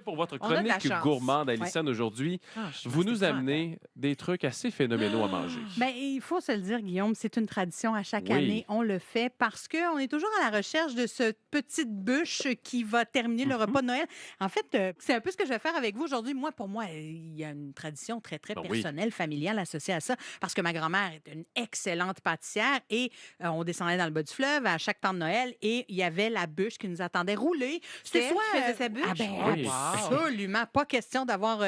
Pour votre On a de la chronique chance. gourmande, Alison, aujourd'hui, vous nous amenez des trucs assez phénoménaux à manger. Bien, il faut se le dire, Guillaume, c'est une tradition à chaque Oui. année. On le fait parce qu'on est toujours à la recherche de cette petite bûche qui va terminer le repas de Noël. En fait, c'est un peu ce que je vais faire avec vous aujourd'hui. Pour moi, il y a une tradition très, très Ben oui. personnelle, familiale associée à ça parce que ma grand-mère est une excellente pâtissière et on descendait dans le bas du fleuve à chaque temps de Noël et il y avait la bûche qui nous attendait rouler. C'est elle qui faisait sa bûche? Ah ben, Oui. absolument. Pas question d'avoir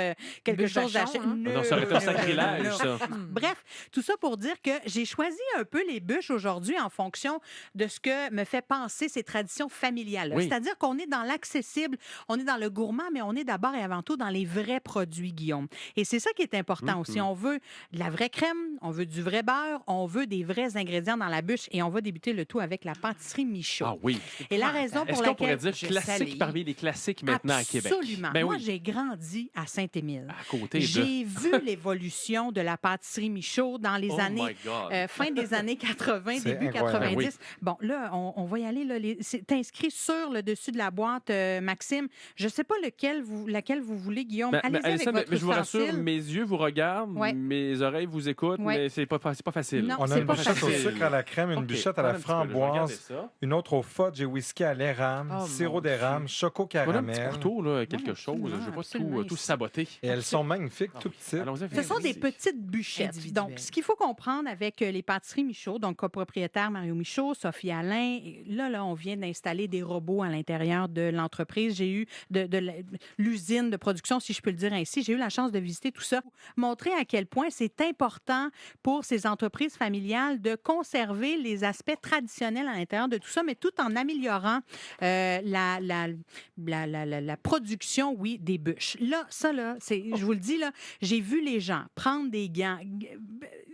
quelque Bûche chose vachon, d'acheter. hein? Ah non, ça aurait été un sacrilège, ça. Bref, tout ça pour dire que j'ai choisi un peu les bûches aujourd'hui en fonction de ce que me fait penser ces traditions familiales. Oui. C'est-à-dire qu'on est dans l'accessible, on est dans le gourmand, mais on est d'abord et avant tout dans les vrais produits, Guillaume. Et c'est ça qui est important aussi. On veut de la vraie crème, on veut du vrai beurre, on veut des vrais ingrédients dans la bûche et on va débuter le tout avec la pâtisserie Michaud. Ah oui. Et la raison Est-ce pour qu'on pourrait laquelle... dire classique parmi les classiques maintenant à Québec? Absolument. Ben Moi, oui. j'ai grandi à Saint-Émile. À côté de... J'ai vu l'évolution de la pâtisserie Michaud dans les Oh années, my God. fin des années 80, C'est début incroyable. 90. Oui. Bon, là, on va y aller. Là, c'est inscrit sur le dessus de la boîte, Maxime. Je ne sais pas laquelle vous voulez, Guillaume. Mais Allez-y Alison, avec votre je vous rassure, ustensile. mes yeux vous regardent, Ouais. mes oreilles vous écoutent, Ouais. mais c'est pas facile. Non, On a c'est une pas bûchette au facile. sucre à la crème, une OK, bûchette à la attends un petit peu, là, je vais regarder framboise, ça. une autre au fudge et whisky à l'érable, Oh, sirop mon d'érable, choco On a un petit caramel. couteau, là, quelque chose. absolument, Je veux pas absolument. tout saboter. Et elles sont magnifiques, tout petites. Allons-y, Ce sont des vas-y. petites bûchettes. Individuelles. Donc, ce qu'il faut comprendre avec les pâtisseries Michaud, donc copropriétaire Mario Michaud, Sophie Alain, et là, on vient d'installer des robots à l'intérieur de l'entreprise. J'ai eu l'usine de production, si je peux le dire ainsi. J'ai eu la chance de visiter tout ça, montrer à quel point c'est important pour ces entreprises familiales de conserver les aspects traditionnels à l'intérieur de tout ça, mais tout en améliorant la production, oui, des bûches. Là, je vous le dis, là, j'ai vu les gens prendre des gants,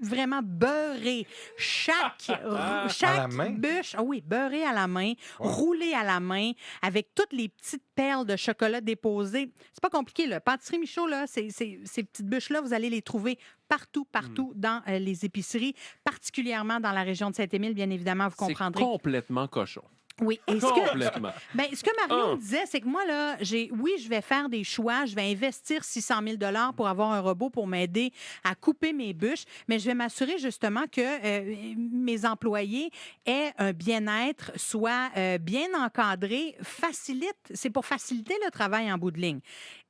vraiment beurrer chaque la main? bûche, ah oui, beurrer à la main, rouler à la main, avec toutes les petites perles de chocolat déposées. C'est pas compliqué, là. Pâtisserie Michaud, là, ces petites bûches-là, vous allez les trouver partout dans les épiceries, particulièrement dans la région de Saint-Émile, bien évidemment, vous C'est comprendrez. complètement cochon. Oui, et Complètement. ce que Marion disait, c'est que moi, là, je vais faire des choix, je vais investir 600 000 pour avoir un robot pour m'aider à couper mes bûches, mais je vais m'assurer justement que mes employés aient un bien-être, soient bien encadrés, c'est pour faciliter le travail en bout de ligne.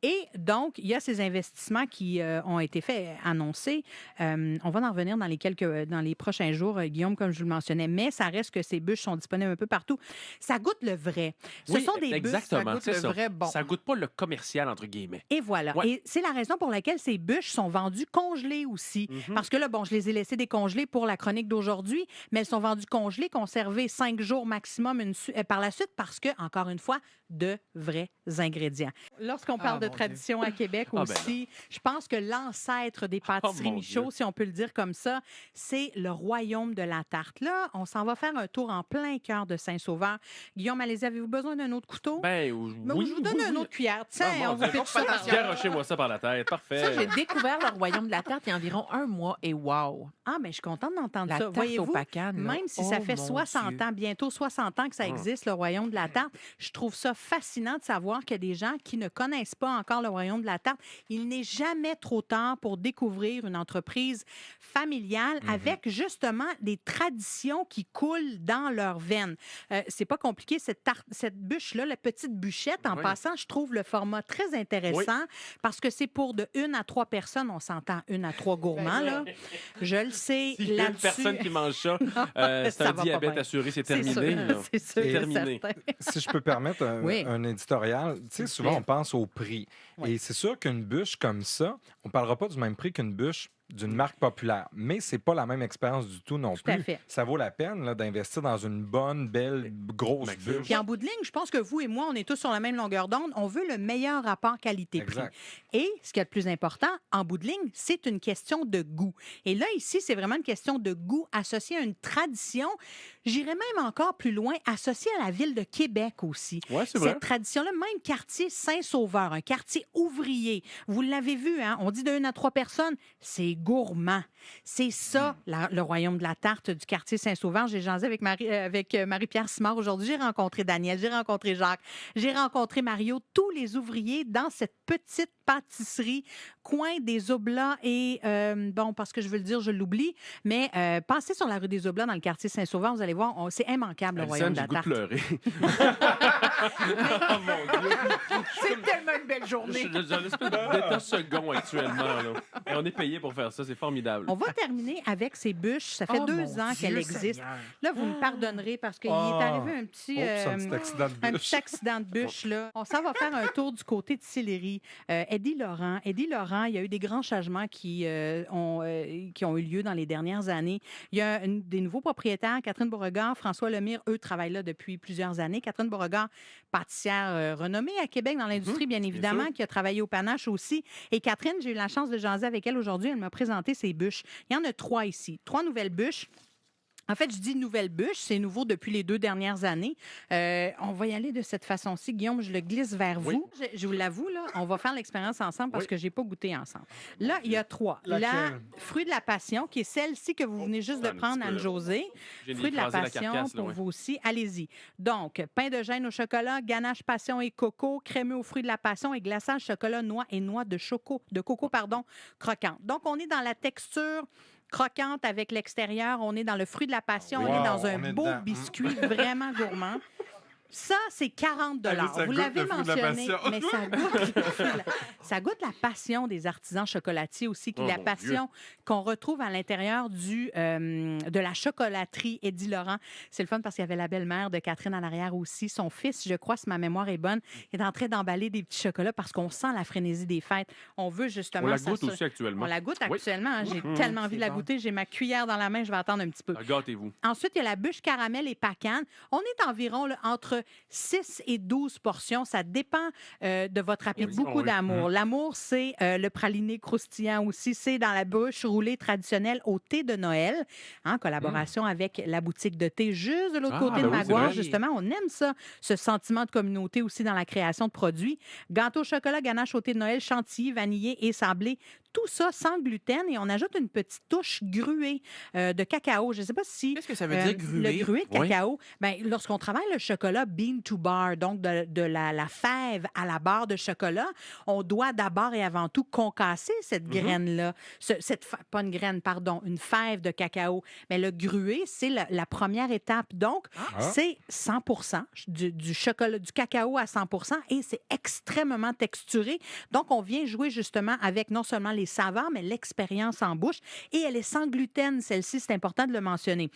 Et donc, il y a ces investissements qui ont été faits, annoncés. On va en revenir dans les prochains jours, Guillaume, comme je vous le mentionnais, mais ça reste que ces bûches sont disponibles un peu partout. Ça goûte le vrai. Ce Oui, sont des bûches, ça exactement, goûte c'est le ça. vrai bon. Ça goûte pas le commercial, entre guillemets. Et voilà. Ouais. Et c'est la raison pour laquelle ces bûches sont vendues congelées aussi. Parce que là, bon, je les ai laissées décongelées pour la chronique d'aujourd'hui, mais elles sont vendues congelées, conservées 5 jours maximum par la suite parce que, encore une fois, de vrais ingrédients. Lorsqu'on parle de mon tradition à Québec Ah, ben aussi, je pense que l'ancêtre des pâtisseries mon Michaud, Dieu. si on peut le dire comme ça, c'est le royaume de la tarte. Là, on s'en va faire un tour en plein cœur de Saint-Sauveur. Guillaume, allez, avez-vous besoin d'un autre couteau? Ben, Mais oui, je vous donne oui, une oui. autre cuillère. Tiens, Ah, mon on vous Dieu. pitche ça. Garochez-moi ça par la tête. Parfait. Ça, j'ai découvert le royaume de la tarte il y a environ 1 mois et wow! Ah, mais je suis contente d'entendre La ça. tarte Voyez-vous, au pacane, là. même si ça Oh, fait mon 60 Dieu. ans, bientôt 60 ans que ça existe, le royaume de la tarte, je trouve ça fascinant de savoir qu'il y a des gens qui ne connaissent pas encore le royaume de la tarte. Il n'est jamais trop tard pour découvrir une entreprise familiale avec justement des traditions qui coulent dans leurs veines. C'est pas compliqué, cette bûche-là, la petite bûchette, en Oui. passant, je trouve le format très intéressant parce que c'est pour de 1 à 3 personnes. On s'entend 1 à 3 gourmands, là. Je le sais. S'il y a une là-dessus- personne qui mange ça, c'est ça un va pas diabète bien. assuré, c'est C'est terminé. sûr, là. c'est sûr C'est et terminé. certain. Si je peux permettre Oui. un éditorial, tu sais, souvent plaît. on pense au prix. Oui. Et c'est sûr qu'une bûche comme ça, on ne parlera pas du même prix qu'une bûche d'une marque populaire. Mais c'est pas la même expérience du tout non Tout à plus. fait. Ça vaut la peine là, d'investir dans une bonne, belle, grosse Maxime. bûche. Puis en bout de ligne, je pense que vous et moi, on est tous sur la même longueur d'onde. On veut le meilleur rapport qualité-prix. Exact. Et ce qui est le plus important, en bout de ligne, c'est une question de goût. Et là, ici, c'est vraiment une question de goût associée à une tradition. J'irais même encore plus loin, associée à la ville de Québec aussi. Ouais, c'est vrai. Cette tradition-là, même quartier Saint-Sauveur, un quartier ouvrier. Vous l'avez vu, hein? On dit de 1 à 3 personnes. C'est gourmand. C'est ça, le royaume de la tarte du quartier Saint-Sauveur. J'ai jasé avec Marie-Pierre Simard aujourd'hui. J'ai rencontré Daniel, j'ai rencontré Jacques, j'ai rencontré Mario, tous les ouvriers dans cette petite pâtisserie, coin des Oblats et, parce que je veux le dire, je l'oublie, mais passez sur la rue des Oblats dans le quartier Saint-Sauveur, vous allez voir, c'est immanquable, le royaume de la tarte. Pleurer. Oh mon Dieu. C'est tellement une belle journée. J'ai un espèce d'état second actuellement. Là. Et on est payé pour faire ça, c'est formidable. On va terminer avec ces bûches. Ça fait 2 ans qu'elle existe. Là, vous me pardonnerez parce qu'il est arrivé un petit accident de bûche. Là. On s'en va faire un tour du côté de Sillery. Eddie Laurent, il y a eu des grands changements qui ont eu lieu dans les dernières années. Il y a des nouveaux propriétaires, Catherine Beauregard, François Lemire, eux travaillent là depuis plusieurs années. Catherine Beauregard, pâtissière renommée à Québec dans l'industrie, bien évidemment, qui a travaillé au Panache aussi. Et Catherine, j'ai eu la chance de jaser avec elle aujourd'hui. Elle m'a présenté ses bûches. Il y en a 3 ici. 3 nouvelles bûches. En fait, je dis nouvelle bûche, c'est nouveau depuis les 2 dernières années. On va y aller de cette façon-ci. Guillaume, je le glisse vers vous. Je vous l'avoue, là, on va faire l'expérience ensemble parce que je n'ai pas goûté ensemble. Là, il y a 3. La fruit de la passion, qui est celle-ci que vous venez juste de prendre, Anne-Josée. Fruit de la passion pour vous aussi. Allez-y. Donc, pain de gêne au chocolat, ganache passion et coco, crémeux aux fruits de la passion et glaçage chocolat, noix et noix de coco, croquante. Donc, on est dans la texture croquante avec l'extérieur. On est dans le fruit de la passion. On est dans un beau biscuit vraiment gourmand. Ça, c'est 40 $. Vous l'avez mentionné, mais ça goûte la passion des artisans chocolatiers aussi, la passion qu'on retrouve à l'intérieur de la chocolaterie Eddie Laurent. C'est le fun parce qu'il y avait la belle-mère de Catherine en arrière aussi. Son fils, je crois, si ma mémoire est bonne, est en train d'emballer des petits chocolats parce qu'on sent la frénésie des fêtes. On veut justement... On la goûte aussi actuellement. On la goûte actuellement. Hein. J'ai tellement envie de la goûter. J'ai ma cuillère dans la main. Je vais attendre un petit peu. Gâtez-vous. Ensuite, il y a la bûche caramel et pacane. On est environ entre 6 et 12 portions. Ça dépend de votre appétit. Beaucoup d'amour. L'amour, c'est le praliné croustillant aussi. C'est dans la bûche roulée traditionnelle au thé de Noël, en collaboration avec la boutique de thé juste de l'autre côté de Maguire. Justement, on aime ça, ce sentiment de communauté aussi dans la création de produits. Gâteau au chocolat, ganache au thé de Noël, chantilly, vanillé et sablé. Tout ça sans gluten et on ajoute une petite touche gruée de cacao. Je ne sais pas si... Qu'est-ce que ça veut dire, gruée? Le grué de cacao, lorsqu'on travaille le chocolat bean to bar, donc de la fève à la barre de chocolat, on doit d'abord et avant tout concasser cette graine-là. Pas une graine, pardon, une fève de cacao. Mais le grué, c'est la première étape. Donc, c'est 100% du chocolat, du cacao à 100% et c'est extrêmement texturé. Donc, on vient jouer justement avec non seulement les saveurs, mais l'expérience en bouche. Et elle est sans gluten, celle-ci, c'est important de le mentionner.